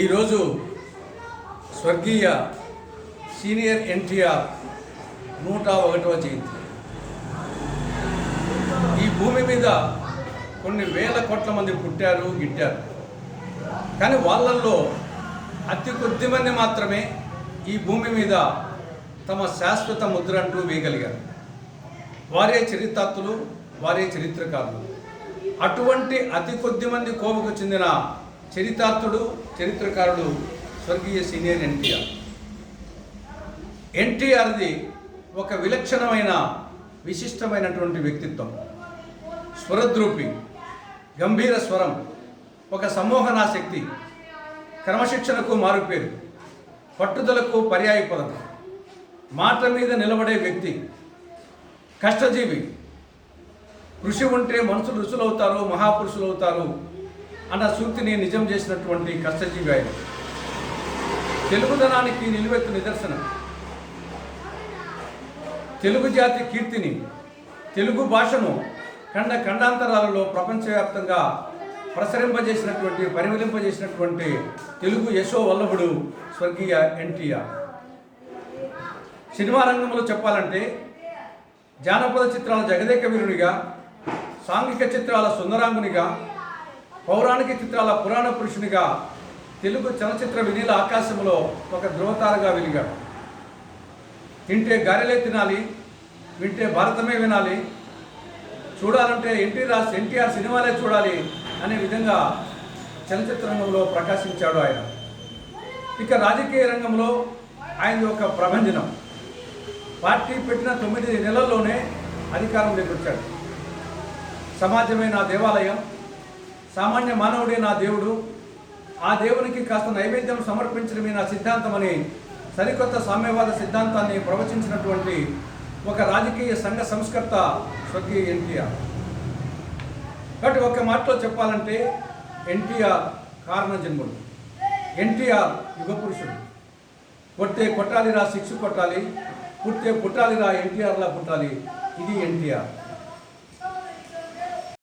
ఈరోజు స్వర్గీయ సీనియర్ ఎన్టీఆర్ 101వ జయంతి. ఈ భూమి మీద కొన్ని వేల కోట్ల మంది పుట్టారు, గిట్టారు. కానీ వాళ్ళల్లో అతి కొద్ది మంది మాత్రమే ఈ భూమి మీద తమ శాశ్వత ముద్ర అంటూ వేయగలిగారు. వారే చరితార్థులు, వారే చరిత్రకారులు. అటువంటి అతి కొద్ది మంది కోవకు చెందిన చరితార్థుడు, చరిత్రకారుడు స్వర్గీయ సీనియర్ ఎన్టీఆర్. ఎన్టీఆర్ది ఒక విలక్షణమైన, విశిష్టమైనటువంటి వ్యక్తిత్వం. స్వరద్రూపి, గంభీర స్వరం, ఒక సమ్మోహనాశక్తి, క్రమశిక్షణకు మారుపేరు, పట్టుదలకు పర్యాయపదం, మాట మీద నిలబడే వ్యక్తి, కష్టజీవి. కృషి ఉంటే మనుషులు ఋషులవుతారు, మహాపురుషులు అవుతారు అన్న సూక్తిని నిజం చేసినటువంటి కష్టజీవి ఆయన. తెలుగుదనానికి నిలువెత్తు నిదర్శనం. తెలుగు జాతి కీర్తిని, తెలుగు భాషను ఖండాంతరాలలో ప్రపంచవ్యాప్తంగా ప్రసరింపజేసినటువంటి, పరిమళింపజేసినటువంటి తెలుగు యశో వల్లభుడు స్వర్గీయ ఎన్టీఆర్. సినిమా రంగంలో చెప్పాలంటే జానపద చిత్రాల జగదేక వీరునిగా, సాంఘిక చిత్రాల సుందరాంగునిగా, పౌరాణిక చిత్రాల పురాణ పురుషునిగా తెలుగు చలచిత్ర వినీల ఆకాశంలో ఒక ధ్రువతారగా వెలిగాడు. తింటే గారెలే తినాలి, వింటే భారతమే వినాలి, చూడాలంటే ఎన్టీఆర్ సినిమాలే చూడాలి అనే విధంగా చలచిత్ర రంగంలో ప్రకాశించాడు ఆయన. ఇక రాజకీయ రంగంలో ఆయన ఒక ప్రభంజనం. పార్టీ పెట్టిన 9 నెలల్లోనే అధికారంలోకి వచ్చాడు. సమాజమే నా దేవాలయం, సామాన్య మానవుడే నా దేవుడు, ఆ దేవునికి కాస్త నైవేద్యం సమర్పించడమే నా సిద్ధాంతం అని సరికొత్త సామ్యవాద సిద్ధాంతాన్ని ప్రవచించినటువంటి ఒక రాజకీయ సంఘ సంస్కర్త స్వర్గీయ ఎన్టీఆర్. కాబట్టి ఒక మాటలో చెప్పాలంటే ఎన్టీఆర్ కారణ జన్ముడు, ఎన్టీఆర్ యుగ పురుషుడు. కొట్టే కొట్టాలిరా, శిక్ష కొట్టాలి, పుట్టే పుట్టాలిరా, ఎన్టీఆర్లా పుట్టాలి. ఇది ఎన్టీఆర్.